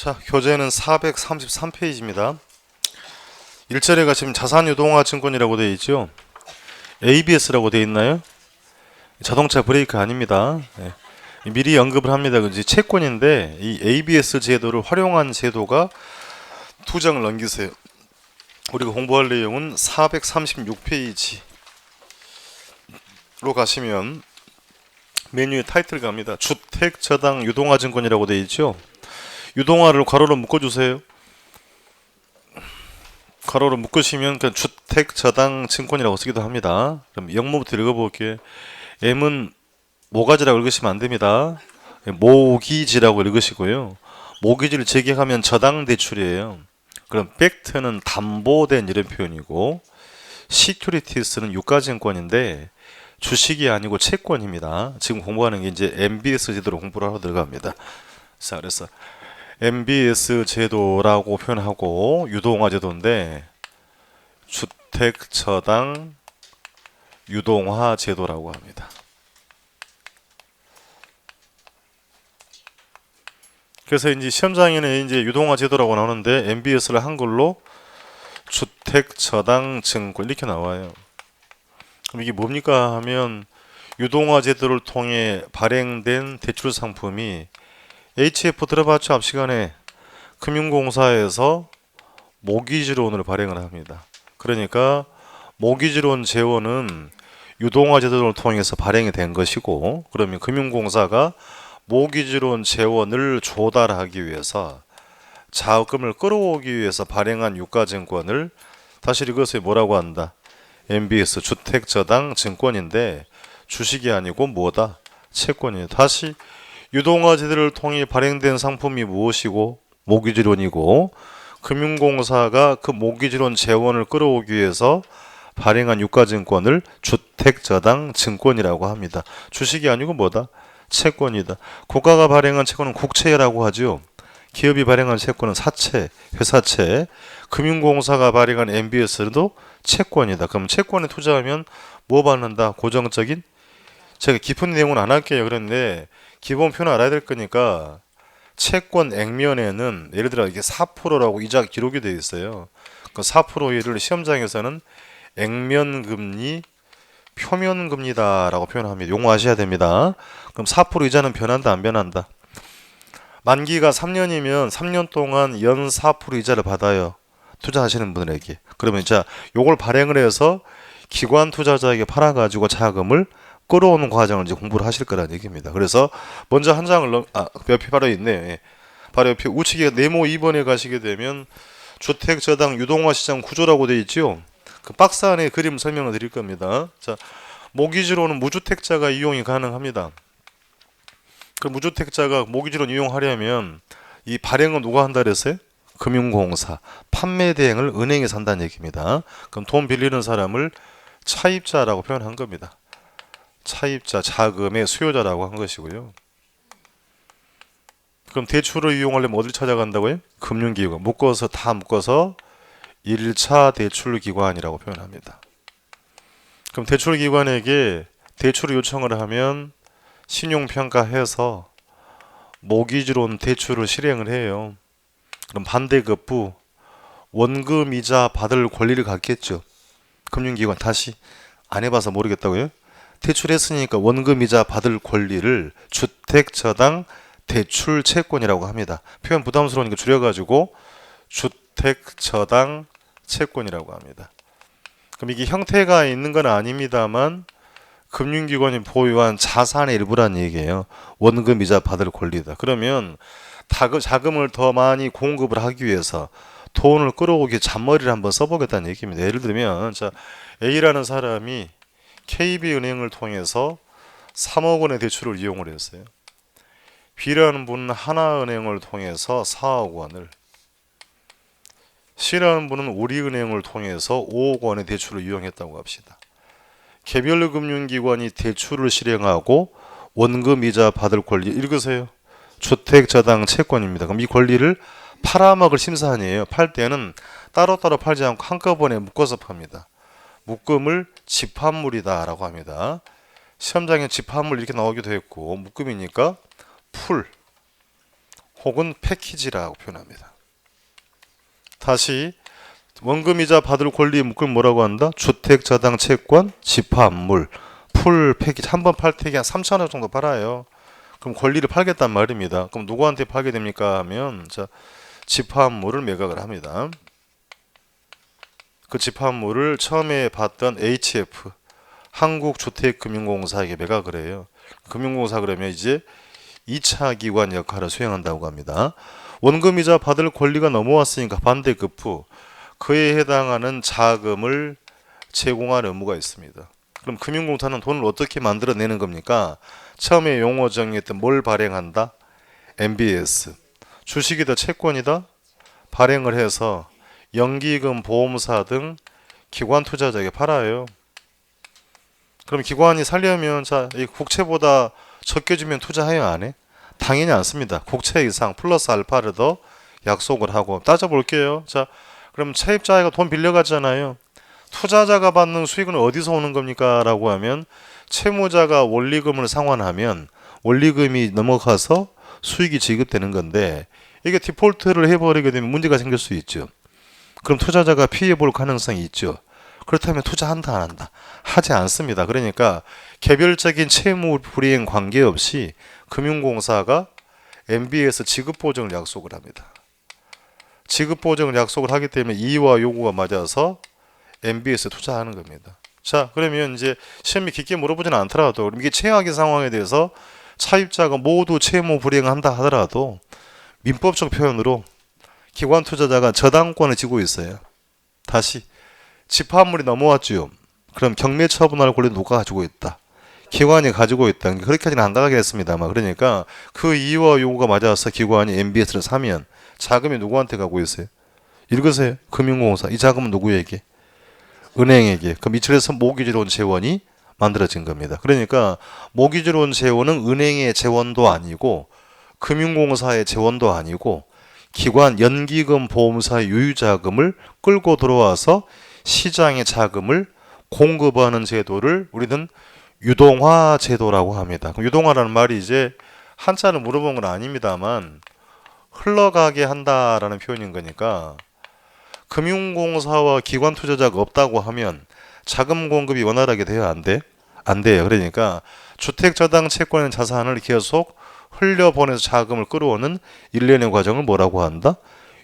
자, 교재는 433페이지입니다. 1절에가 지금 자산유동화증권이라고 되어 있죠. ABS라고 되어 있나요? 자동차 브레이크 아닙니다. 네. 미리 언급을 합니다. 그 채권인데 이 ABS 제도를 활용한 제도가 두 장을 넘기세요. 우리가 공부할 내용은 436페이지로 가시면 메뉴의 타이틀 갑니다. 주택저당 유동화증권이라고 되어 있죠. 유동화를 괄호로 묶어주세요. 괄호로 묶으시면 그냥 주택저당증권이라고 쓰기도 합니다. 그럼 영문부터 읽어볼게요. M은 모가지라고 읽으시면 안 됩니다. 모기지라고 읽으시고요. 모기지를 제기하면 저당 대출이에요. 그럼 팩트는 담보된 이런 표현이고, 시큐리티스는 유가증권인데 주식이 아니고 채권입니다. 지금 공부하는 게 이제 MBS 제도로 공부를 하러 들어갑니다. 자, 그래서 MBS 제도라고 표현하고 유동화 제도인데 주택저당 유동화 제도라고 합니다. 그래서 이제 시험장에는 이제 유동화 제도라고 나오는데 MBS를 한글로 주택저당증권 이렇게 나와요. 그럼 이게 뭡니까 하면 유동화 제도를 통해 발행된 대출 상품이 HF 들어봤죠? 앞 시간에 금융공사에서 모기지론을 발행을 합니다. 그러니까 모기지론 재원은 유동화 제도를 통해서 발행이 된 것이고, 그러면 금융공사가 모기지론 재원을 조달하기 위해서 자금을 끌어오기 위해서 발행한 유가증권을 다시 이것을 뭐라고 한다? MBS 주택저당 증권인데 주식이 아니고 뭐다? 채권이에요. 다시 유동화 제도를 통해 발행된 상품이 무엇이고 모기지론이고, 금융공사가 그 모기지론 재원을 끌어오기 위해서 발행한 유가증권을 주택저당 증권이라고 합니다. 주식이 아니고 뭐다? 채권이다. 국가가 발행한 채권은 국채라고 하죠. 기업이 발행한 채권은 사채, 회사채. 금융공사가 발행한 MBS도 채권이다. 그럼 채권에 투자하면 뭐 받는다? 고정적인? 제가 깊은 내용은 안 할게요. 그런데 기본 표는 알아야 될 거니까, 채권 액면에는 예를 들어 이게 4%라고 이자 기록이 되어 있어요. 그 4%를 시험장에서는 액면금리, 표면금리다라고 표현합니다. 용어하셔야 됩니다. 그럼 4% 이자는 변한다, 안 변한다? 만기가 3년이면 3년 동안 연 4% 이자를 받아요. 투자하시는 분들에게. 그러면 자, 요걸 발행을 해서 기관 투자자에게 팔아가지고 자금을 끌어오는 과정을 이제 공부를 하실 거라는 얘기입니다. 그래서 먼저 한 장을 옆에 바로 있네요. 예. 바로 옆에 우측에 네모 2번에 가시게 되면 주택저당 유동화 시장 구조라고 되어 있죠. 그 박스 안에 그림 설명을 드릴 겁니다. 자, 모기지로는 무주택자가 이용이 가능합니다. 그 무주택자가 모기지로 이용하려면 이 발행은 누가 한다 그랬어요? 금융공사. 판매 대행을 은행에서 한다는 얘기입니다. 그럼 돈 빌리는 사람을 차입자라고 표현한 겁니다. 차입자, 자금의 수요자라고 한 것이고요. 그럼 대출을 이용하려면 어딜 찾아간다고요? 금융기관. 묶어서 다 묶어서 1차 대출기관이라고 표현합니다. 그럼 대출기관에게 대출을 요청을 하면 신용평가해서 모기지론 대출을 실행을 해요. 그럼 반대급부 원금이자 받을 권리를 갖겠죠. 금융기관 다시 안 해봐서 모르겠다고요? 대출했으니까 원금이자 받을 권리를 주택저당 대출채권이라고 합니다. 표현 부담스러우니까 줄여가지고 주택저당 채권이라고 합니다. 그럼 이게 형태가 있는 건 아닙니다만 금융기관이 보유한 자산의 일부란 얘기예요. 원금이자 받을 권리다. 그러면 자금을 더 많이 공급을 하기 위해서 돈을 끌어오기 잔머리를 한번 써보겠다는 얘기입니다. 예를 들면 자, A라는 사람이 KB은행을 통해서 3억 원의 대출을 이용을 했어요. B라는 분은 하나은행을 통해서 4억 원을, C라는 분은 우리은행을 통해서 5억 원의 대출을 이용했다고 합시다. 개별 금융기관이 대출을 실행하고 원금이자 받을 권리 읽으세요. 주택저당 채권입니다. 그럼 이 권리를 팔아먹을 심사한이에요. 팔 때는 따로따로 팔지 않고 한꺼번에 묶어서 팝니다. 묶음을 집합물이다 라고 합니다. 시험장에 집합물 이렇게 나오기도 했고, 묶음이니까 풀, 혹은 패키지라고 표현합니다. 다시 원금이자 받을 권리 묶을 뭐라고 한다? 주택저당 채권, 집합물, 풀 패키지. 한 번 팔 때 한 3,000원 정도 팔아요. 그럼 권리를 팔겠단 말입니다. 그럼 누구한테 팔게 됩니까? 하면 자, 집합물을 매각을 합니다. 그 집합물을 처음에 받던 HF 한국주택금융공사에게 매각을 해요. 금융공사 그러면 이제 2차 기관 역할을 수행한다고 합니다. 원금이자 받을 권리가 넘어왔으니까 반대급부 그에 해당하는 자금을 제공할 의무가 있습니다. 그럼 금융공사는 돈을 어떻게 만들어내는 겁니까? 처음에 용어 정의했던 뭘 발행한다? MBS. 주식이다 채권이다? 발행을 해서 연기금, 보험사 등 기관 투자자에게 팔아요. 그럼 기관이 살려면 자, 이 국채보다 적게 주면 투자해요, 안 해? 당연히 않습니다. 국채 이상 플러스 알파를 더 약속을 하고 따져볼게요. 자, 그럼 차입자가 돈 빌려갔잖아요. 투자자가 받는 수익은 어디서 오는 겁니까? 라고 하면 채무자가 원리금을 상환하면 원리금이 넘어가서 수익이 지급되는 건데 이게 디폴트를 해버리게 되면 문제가 생길 수 있죠. 그럼 투자자가 피해 볼 가능성이 있죠. 그렇다면 투자한다 안 한다? 하지 않습니다. 그러니까 개별적인 채무 불이행 관계없이 금융공사가 MBS 지급 보증을 약속을 합니다. 지급 보증을 약속을 하기 때문에 이의와 요구가 맞아서 MBS에 투자하는 겁니다. 자, 그러면 이제 시험이 깊게 물어보지는 않더라도 이게 최악의 상황에 대해서 차입자가 모두 채무 불이행한다 하더라도 민법적 표현으로 기관 투자자가 저당권을 지고 있어요. 다시 집합물이 넘어왔죠. 그럼 경매 처분할 권리 누가 가지고 있다? 기관이 가지고 있다. 그렇게까지는 안 가게 했습니다만 그러니까 그 이유와 요구가 맞아서 기관이 MBS를 사면 자금이 누구한테 가고 있어요? 읽으세요. 금융공사. 이 자금은 누구에게? 은행에게. 그럼 이철에서 모기지로운 재원이 만들어진 겁니다. 그러니까 모기지로운 재원은 은행의 재원도 아니고 금융공사의 재원도 아니고 기관 연기금 보험사의 유유자금을 끌고 들어와서 시장의 자금을 공급하는 제도를 우리는 유동화 제도라고 합니다. 그럼 유동화라는 말이 이제 한자를 물어본 건 아닙니다만 흘러가게 한다라는 표현인 거니까 금융공사와 기관 투자자가 없다고 하면 자금 공급이 원활하게 돼요? 안 돼? 안 돼요. 그러니까 주택저당 채권의 자산을 계속 흘려보내서 자금을 끌어오는 일련의 과정을 뭐라고 한다?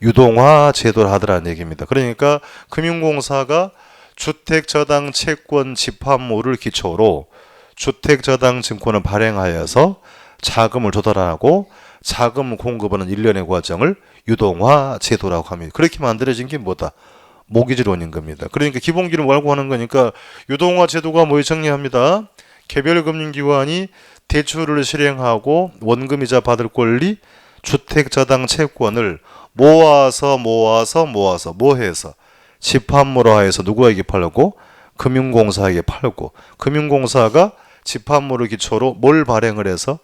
유동화 제도를 하더라는 얘기입니다. 그러니까 금융공사가 주택저당 채권 집합물을 기초로 주택저당 증권을 발행하여서 자금을 조달하고 자금 공급하는 일련의 과정을 유동화 제도라고 합니다. 그렇게 만들어진 게 뭐다? 모기지론인 겁니다. 그러니까 기본기를 알고 하는 거니까 유동화 제도가 뭘 정리합니다. 개별금융기관이 대출을 실행하고 원금이자 받을 권리 주택저당 채권을 모아서 뭐해서 집합물화해서 누구에게 팔고 금융공사에게 팔고 금융공사가 집합물을 기초로 뭘 발행을 해서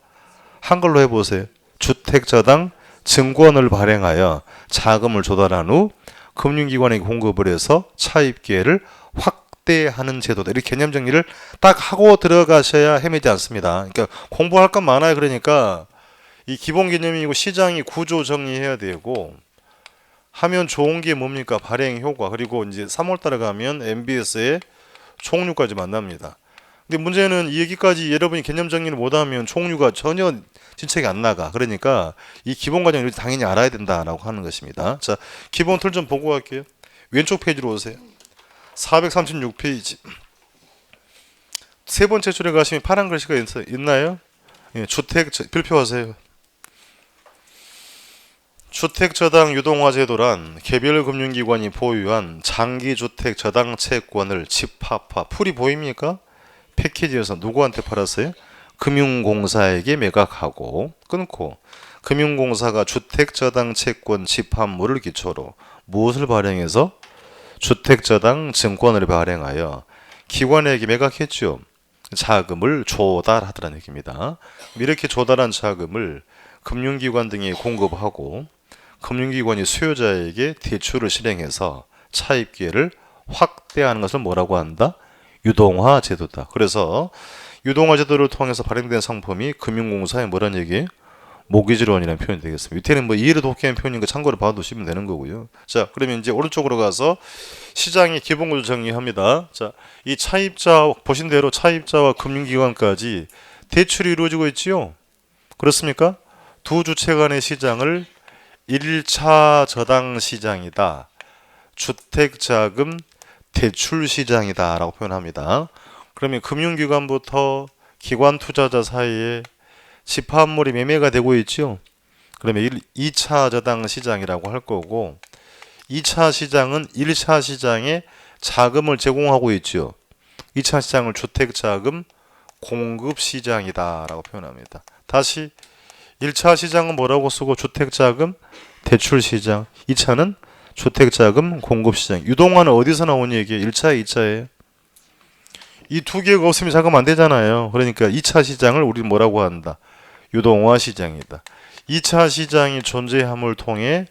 한글로 해보세요. 주택저당 증권을 발행하여 자금을 조달한 후 금융기관에게 공급을 해서 차입 기회를 확대하는 제도다. 이렇게 개념 정리를 딱 하고 들어가셔야 헤매지 않습니다. 그러니까 공부할 건 많아요. 그러니까 이 기본 개념이고 시장이 구조 정리해야 되고 하면 좋은 게 뭡니까? 발행 효과. 그리고 이제 3월 달에 가면 MBS의 총류까지 만납니다. 근데 문제는 이 얘기까지 여러분이 개념 정리를 못하면 총류가 전혀 진척이 안 나가. 그러니까 이 기본 과정을 당연히 알아야 된다라고 하는 것입니다. 자, 기본 틀 좀 보고 갈게요. 왼쪽 페이지로 오세요. 436페이지. 세 번째 줄에 가시면 파란 글씨가 있나요? 예, 주택 발표하세요. 주택저당 유동화 제도란 개별금융기관이 보유한 장기주택 저당 채권을 집합화, 풀이 보입니까? 패키지에서 누구한테 팔았어요? 금융공사에게 매각하고 끊고 금융공사가 주택저당 채권 집합물을 기초로 무엇을 발행해서 주택저당 증권을 발행하여 기관에게 매각했죠. 자금을 조달하더라는 얘기입니다. 이렇게 조달한 자금을 금융기관 등에 공급하고 금융기관이 수요자에게 대출을 실행해서 차입 기회를 확대하는 것을 뭐라고 한다? 유동화 제도다. 그래서 유동화 제도를 통해서 발행된 상품이 금융공사에 뭐란 얘기예요? 모기지론이라는 표현이 되겠습니다. 밑에는 뭐 이해를 돕게 하는 표현인 거 참고로 봐두시면 되는 거고요. 자, 그러면 이제 오른쪽으로 가서 시장의 기본구조 정리합니다. 자, 이 차입자 보신 대로 차입자와 금융기관까지 대출이 이루어지고 있지요. 그렇습니까? 두 주체 간의 시장을 1차 저당 시장이다. 주택자금 대출 시장이다 라고 표현합니다. 그러면 금융기관부터 기관 투자자 사이에 집합물이 매매가 되고 있죠. 그러면 2차 저당 시장이라고 할 거고 2차 시장은 1차 시장에 자금을 제공하고 있죠. 2차 시장을 주택자금 공급 시장이다 라고 표현합니다. 다시 1차 시장은 뭐라고 쓰고 주택자금 대출 시장, 2차는 주택자금 공급 시장. 유동화는 어디서 나온 얘기예요? 1차, 2차예요. 이 두 개가 없으면 자금 안 되잖아요. 그러니까 2차 시장을 우리는 뭐라고 한다? 유동화 시장이다. 2차 시장이 존재함을 통해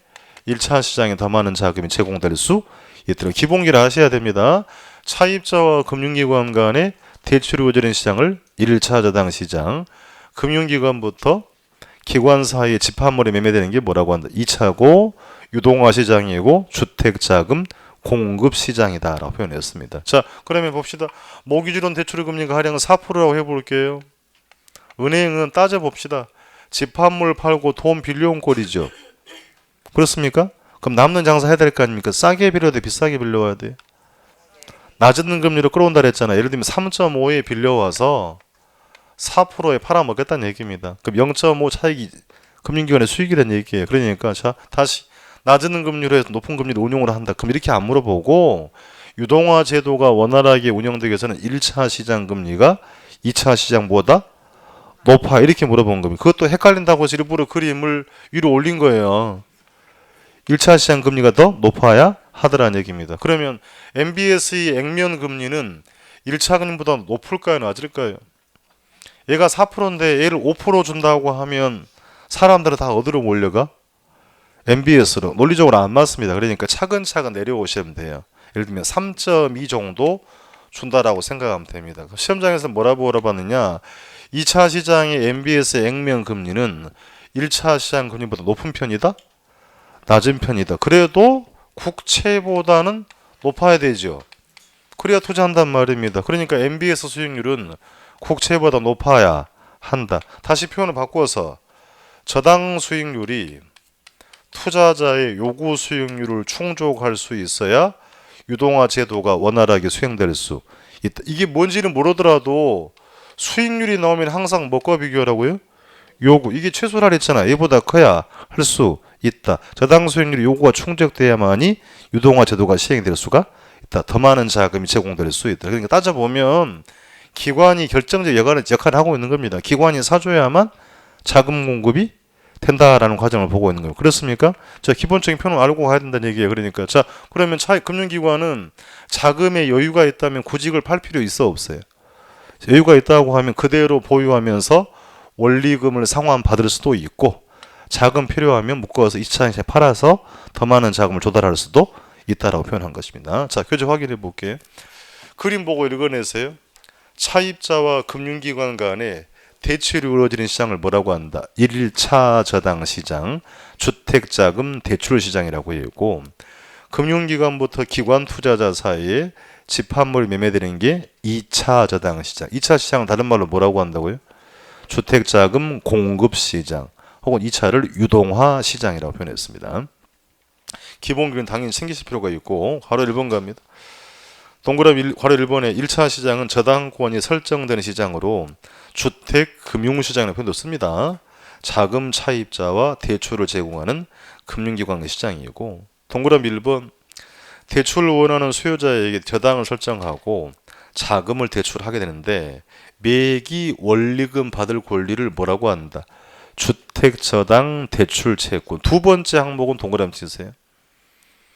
1차 시장에 더 많은 자금이 제공될 수 있도록 기본기를 아셔야 됩니다. 차입자와 금융기관 간의 대출이 이루어지는 시장을 1차 저당 시장, 금융기관부터 기관 사이에 집합물이 매매되는 게 뭐라고 한다? 2차고 유동화 시장이고 주택자금 공급 시장이다 라고 표현했습니다. 자, 그러면 봅시다. 모기지론 대출의 금리가 하량 4%라고 해볼게요. 은행은 따져봅시다. 집합물 팔고 돈 빌려온 꼴이죠. 그렇습니까? 그럼 남는 장사 해야 될 거 아닙니까? 싸게 빌려야 돼, 비싸게 빌려와야 돼? 낮은 금리로 끌어온다 그랬잖아. 예를 들면 3.5에 빌려와서 4%에 팔아먹겠다는 얘기입니다. 그럼 0.5 차익이 금융기관의 수익이라는 얘기예요. 그러니까 자, 다시 낮은 금리로 해서 높은 금리로 운용을 한다. 그럼 이렇게 안 물어보고 유동화 제도가 원활하게 운영되기 위해서는 1차 시장 금리가 2차 시장보다 높아 이렇게 물어본 겁니다. 그것도 헷갈린다고 해서 일부러 그림을 위로 올린 거예요. 1차 시장 금리가 더 높아야 하더라는 얘기입니다. 그러면 MBS의 액면 금리는 1차 금리보다 높을까요? 낮을까요? 얘가 4%인데 얘를 5% 준다고 하면 사람들은 다 어디로 몰려가? MBS로. 논리적으로 안 맞습니다. 그러니까 차근차근 내려오시면 돼요. 예를 들면 3.2 정도 준다라고 생각하면 됩니다. 시험장에서 뭐라고 물어봤느냐? 2차 시장의 MBS 액면 금리는 1차 시장 금리보다 높은 편이다? 낮은 편이다. 그래도 국채보다는 높아야 되죠. 그래야 투자한단 말입니다. 그러니까 MBS 수익률은 국채보다 높아야 한다. 다시 표현을 바꿔서 저당 수익률이 투자자의 요구 수익률을 충족할 수 있어야 유동화 제도가 원활하게 수행될 수 있다. 이게 뭔지는 모르더라도 수익률이 나오면 항상 뭐과 비교하라고요? 요구. 이게 최소라 했잖아. 얘보다 커야 할 수 있다. 저당 수익률 요구가 충족돼야만이 유동화 제도가 시행될 수가 있다. 더 많은 자금이 제공될 수 있다. 그러니까 따져보면 기관이 결정적 역할을 하고 있는 겁니다. 기관이 사줘야만 자금 공급이 된다라는 과정을 보고 있는 거예요. 그렇습니까? 자, 기본적인 표현을 알고 가야 된다는 얘기예요. 그러니까 자, 그러면 금융기관은 자금에 여유가 있다면 구직을 팔 필요 있어 없어요? 여유가 있다고 하면 그대로 보유하면서 원리금을 상환받을 수도 있고 자금 필요하면 묶어서 2차 시장에 팔아서 더 많은 자금을 조달할 수도 있다라고 표현한 것입니다. 자, 교재 확인해 볼게요. 그림 보고 읽어내세요. 차입자와 금융기관 간에 대출이 이루어지는 시장을 뭐라고 한다? 1차 저당 시장, 주택자금 대출 시장이라고 읽고 금융기관부터 기관 투자자 사이에 집합물이 매매되는 게 2차 저당 시장. 2차 시장은 다른 말로 뭐라고 한다고요? 주택자금 공급 시장 혹은 2차를 유동화 시장이라고 표현했습니다. 기본기는 당연히 챙기실 필요가 있고 괄호 1번 갑니다. 동그라미 괄호 1번에 1차 시장은 저당권이 설정되는 시장으로 주택 금융시장이라는 표현도 씁니다. 자금 차입자와 대출을 제공하는 금융기관의 시장이고 동그라미 1번 대출을 원하는 수요자에게 저당을 설정하고 자금을 대출하게 되는데 매기 원리금 받을 권리를 뭐라고 한다? 주택저당 대출 채권. 두 번째 항목은 동그라미 치세요.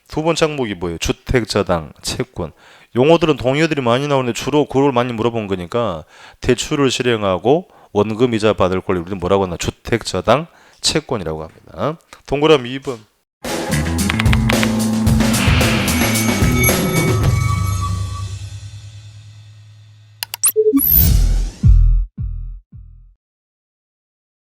두 번째 항목이 뭐예요? 주택저당 채권. 용어들은 동의어들이 많이 나오는데 주로 그걸 많이 물어본 거니까 대출을 실행하고 원금이자 받을 권리 우리는 뭐라고 하나? 주택저당 채권이라고 합니다. 동그라미 2번